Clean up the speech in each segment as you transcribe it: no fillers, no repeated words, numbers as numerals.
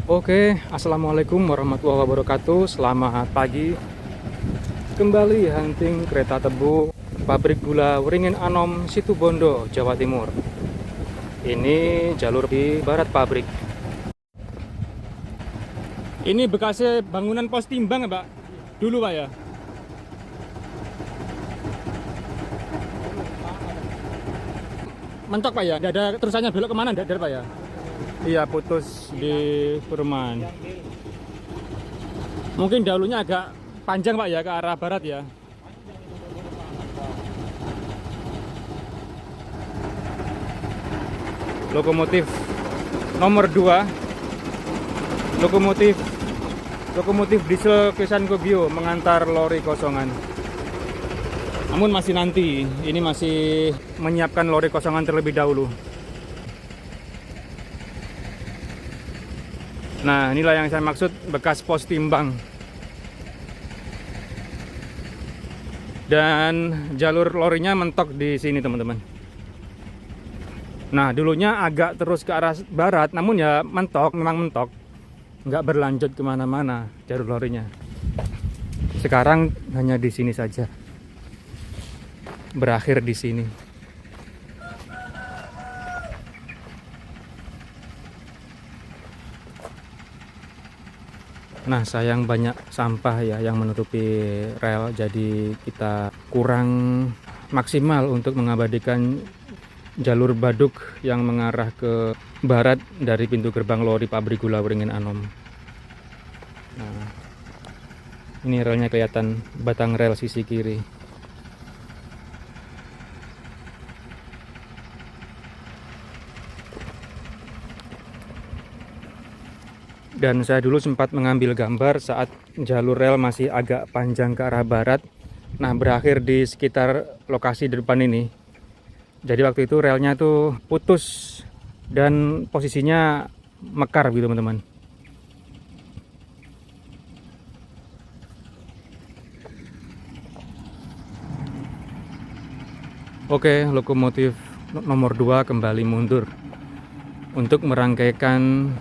Oke, assalamualaikum warahmatullahi wabarakatuh. Selamat pagi. Kembali hunting kereta tebu pabrik gula Wringin Anom Situbondo, Jawa Timur. Ini jalur di barat pabrik. Ini bekasnya bangunan pos timbang ya, Pak? Dulu, Pak ya? Mentok, Pak ya? Tidak ada terusannya belok kemana? Tidak ada, Pak ya? Iya, putus di Perumahan. Mungkin dahulunya agak panjang, Pak ya, ke arah barat ya. Lokomotif nomor 2, lokomotif diesel Kesan Kogyo mengantar lori kosongan. Namun masih nanti, ini masih menyiapkan lori kosongan terlebih dahulu. Nah, inilah yang saya maksud bekas pos timbang. Dan jalur lorinya mentok di sini, teman-teman. Nah, dulunya agak terus ke arah barat, namun ya mentok, memang mentok. Nggak berlanjut kemana-mana jalur lorinya. Sekarang hanya di sini saja. Berakhir di sini. Nah, sayang banyak sampah ya yang menutupi rel, jadi kita kurang maksimal untuk mengabadikan jalur Baduk yang mengarah ke barat dari pintu gerbang lori pabrik gula Wringin Anom. Nah, ini relnya kelihatan, batang rel sisi kiri. Dan saya dulu sempat mengambil gambar saat jalur rel masih agak panjang ke arah barat. Nah, berakhir di sekitar lokasi di depan ini. Jadi waktu itu relnya tuh putus dan posisinya mekar gitu, teman-teman. Oke, lokomotif nomor 2 kembali mundur untuk merangkaikan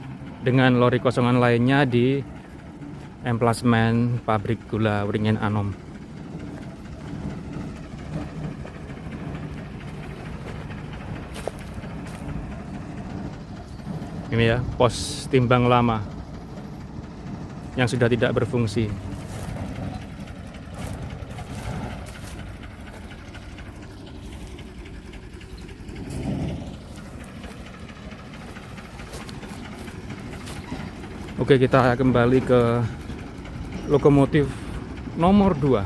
dengan lori kosongan lainnya di emplasmen pabrik gula Wringin Anom. Ini ya, pos timbang lama yang sudah tidak berfungsi. Oke, kita kembali ke lokomotif nomor 2.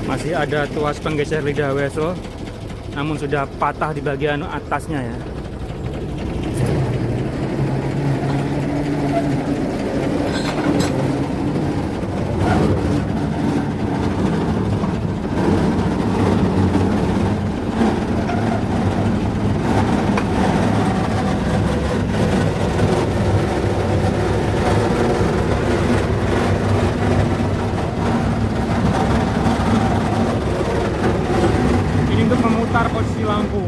Masih ada tuas penggeser lidah wesel, namun sudah patah di bagian atasnya ya. Ini untuk memutar posisi lampu.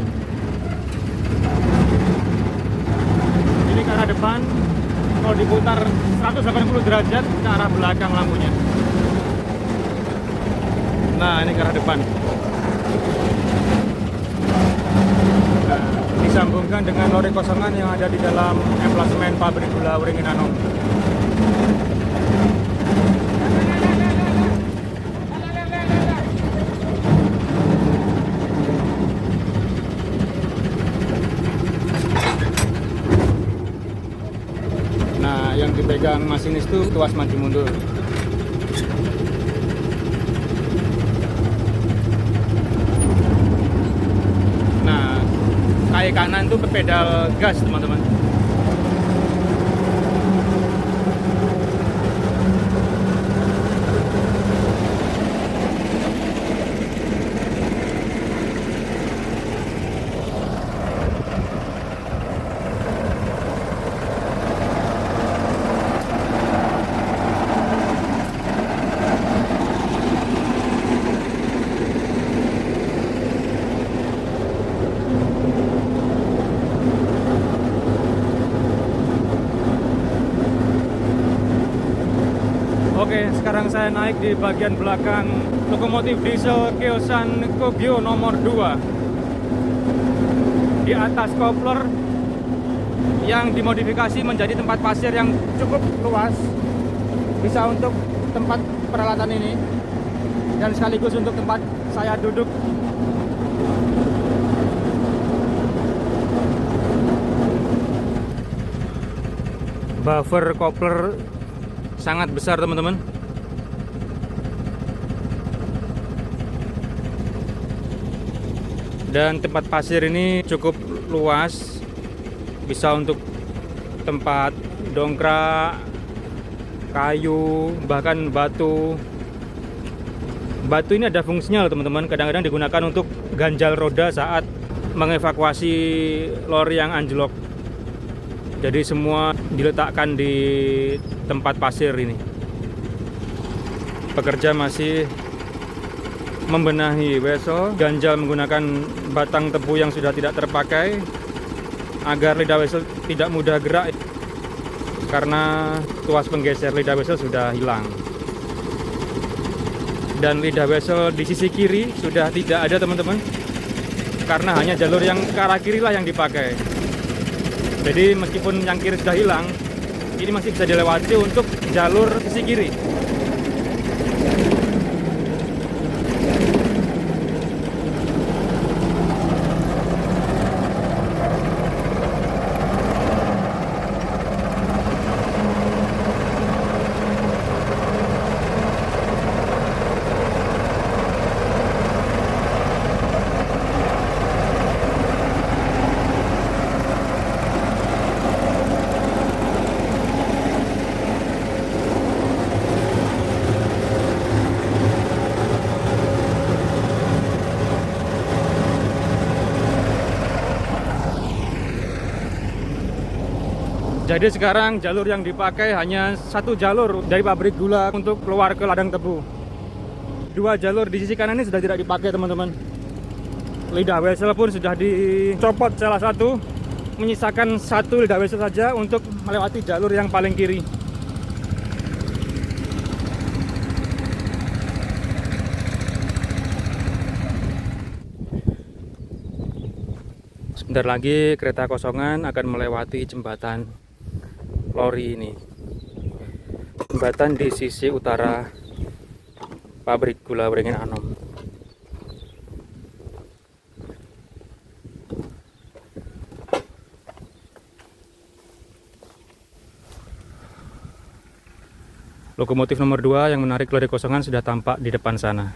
Ini ke arah depan, kalau diputar 180 derajat ke arah belakang lampunya. Nah, ini ke arah depan. Nah, disambungkan dengan lori kosongan yang ada di dalam emplasmen pabrik gula Wringin Anom. Nah, yang dipegang masinis itu tuas maju mundur. Nah, kaki kanan itu pedal gas, teman-teman. Oke, sekarang saya naik di bagian belakang lokomotif diesel Kyosan Kogyo nomor 2. Di atas kopler yang dimodifikasi menjadi tempat pasir yang cukup luas, bisa untuk tempat peralatan ini dan sekaligus untuk tempat saya duduk. Buffer kopler sangat besar teman-teman. Dan tempat pasir ini cukup luas, bisa untuk tempat dongkrak, kayu, bahkan batu. Batu ini ada fungsinya loh teman-teman, kadang-kadang digunakan untuk ganjal roda saat mengevakuasi lori yang anjlok. Jadi semua diletakkan di tempat pasir ini. Pekerja masih membenahi wesel, ganjal menggunakan batang tebu yang sudah tidak terpakai agar lidah wesel tidak mudah gerak karena tuas penggeser lidah wesel sudah hilang. Dan lidah wesel di sisi kiri sudah tidak ada teman-teman, karena hanya jalur yang ke arah kiri lah yang dipakai. Jadi meskipun yang kiri sudah hilang, ini masih bisa dilewati untuk jalur sisi kiri. Jadi sekarang jalur yang dipakai hanya satu jalur dari pabrik gula untuk keluar ke ladang tebu. Dua jalur di sisi kanan ini sudah tidak dipakai teman-teman. Lidah wesel pun sudah dicopot salah satu, menyisakan satu lidah wesel saja untuk melewati jalur yang paling kiri. Sebentar lagi kereta kosongan akan melewati jembatan lori ini. Jembatan di sisi utara pabrik gula Wringin Anom. Lokomotif nomor 2 yang menarik lori kosongan sudah tampak di depan sana.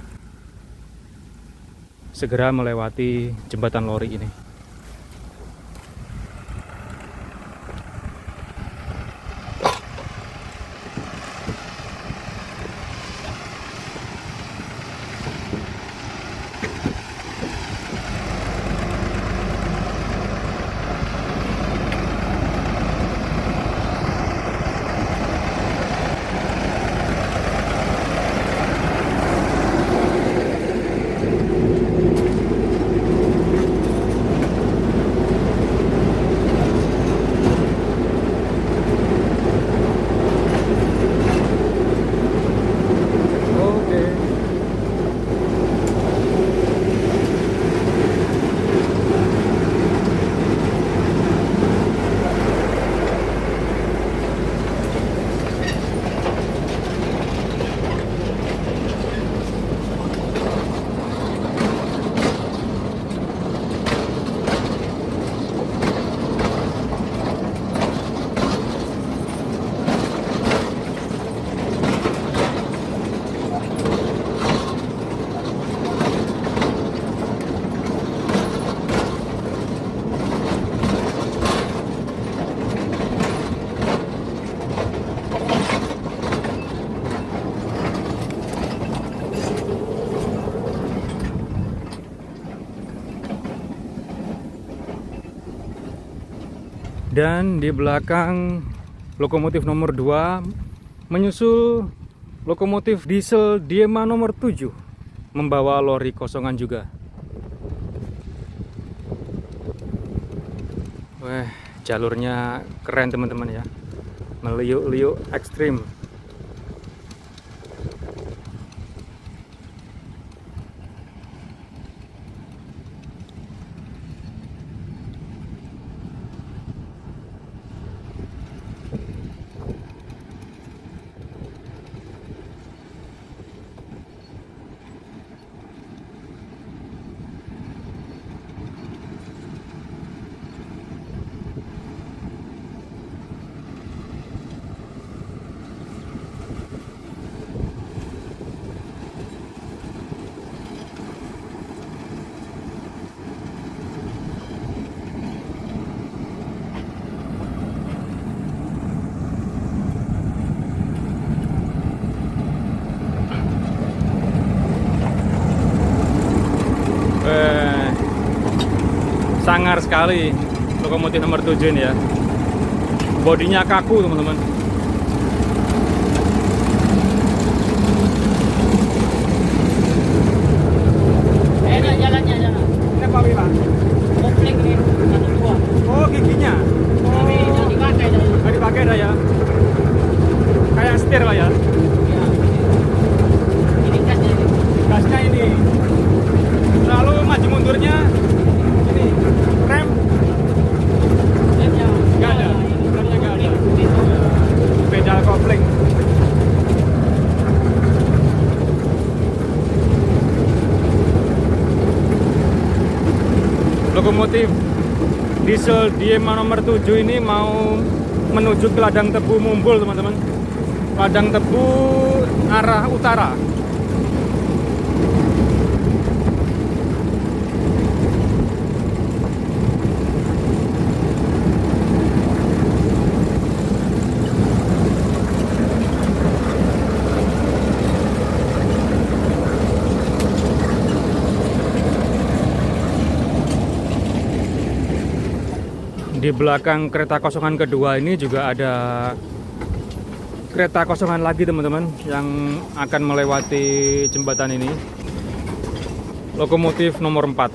Segera melewati jembatan lori ini. Dan di belakang lokomotif nomor 2 menyusul lokomotif diesel Diema nomor 7 membawa lori kosongan juga. Wah, jalurnya keren teman-teman ya. Meliuk-liuk ekstrim. Sangar sekali lokomotif nomor 7 ini ya. Bodinya kaku teman-teman. Jalannya. Ini apa Pak? Komplek nih, satu dua. Oh, giginya. Tapi udah dipakai dah. Nggak dipakai dah ya. Kayak setir Pak ya. Ya. Ini gasnya ini. Gasnya ini. Lalu maju mundurnya ini rem Remnya. nggak ada. Remnya nggak ada. Pedal kopling. Lokomotif diesel Diema nomor 7 ini mau menuju ke Ladang Tebu Mumbul teman-teman. Ladang Tebu arah utara. Di belakang kereta kosongan kedua ini juga ada kereta kosongan lagi teman-teman yang akan melewati jembatan ini. Lokomotif nomor 4.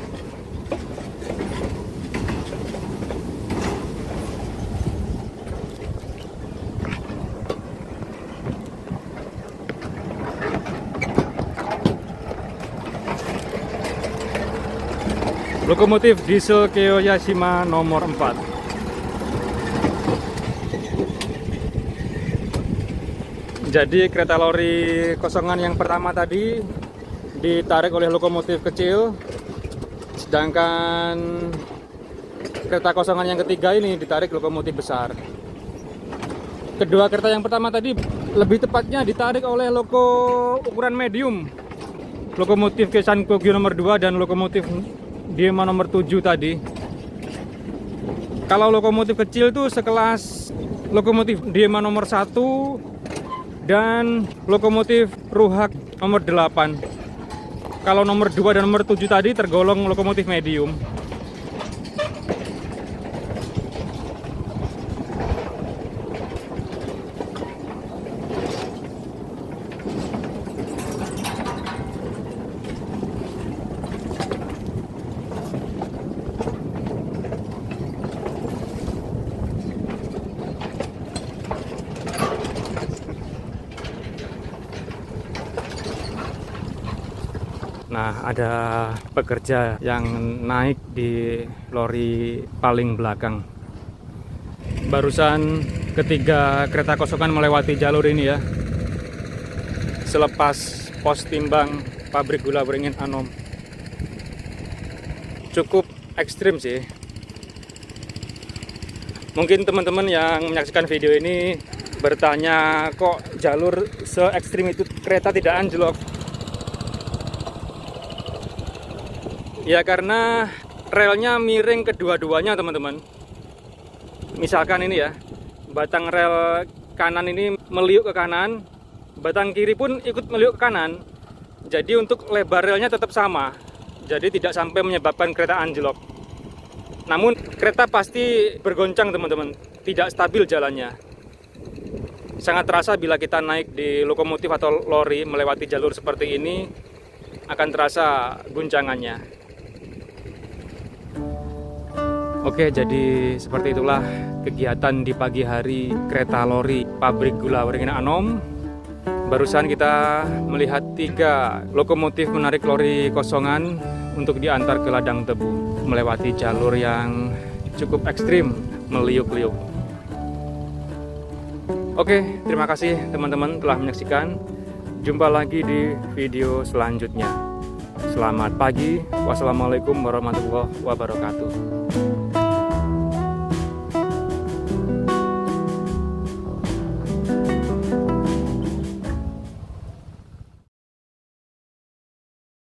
Lokomotif diesel Kiyoyashima nomor 4. Jadi kereta lori kosongan yang pertama tadi ditarik oleh lokomotif kecil, sedangkan kereta kosongan yang ketiga ini ditarik lokomotif besar. Kedua kereta yang pertama tadi lebih tepatnya ditarik oleh loko ukuran medium, lokomotif Kesan Kogyo nomor 2 dan lokomotif Diema nomor 7 tadi. Kalau lokomotif kecil itu sekelas lokomotif Diema nomor 1 dan lokomotif Ruhak nomor 8. Kalau nomor 2 dan nomor 7 tadi tergolong lokomotif medium. Nah, ada pekerja yang naik di lori paling belakang. Barusan ketiga kereta kosongan melewati jalur ini ya. Selepas pos timbang pabrik gula beringin Anom. Cukup ekstrim sih. Mungkin teman-teman yang menyaksikan video ini bertanya, kok jalur se ekstrim itu kereta tidak anjlok? Ya karena relnya miring kedua-duanya teman-teman. Misalkan ini ya, batang rel kanan ini meliuk ke kanan, batang kiri pun ikut meliuk ke kanan. Jadi untuk lebar relnya tetap sama, jadi tidak sampai menyebabkan kereta anjlok. Namun kereta pasti bergoncang teman-teman, tidak stabil jalannya. Sangat terasa bila kita naik di lokomotif atau lori melewati jalur seperti ini, akan terasa guncangannya. Oke, jadi seperti itulah kegiatan di pagi hari kereta lori pabrik gula beringin Anom. Barusan kita melihat 3 lokomotif menarik lori kosongan untuk diantar ke Ladang Tebu, melewati jalur yang cukup ekstrim, meliuk-liuk. Oke, terima kasih teman-teman telah menyaksikan. Jumpa lagi di video selanjutnya. Selamat pagi. Wassalamualaikum warahmatullahi wabarakatuh.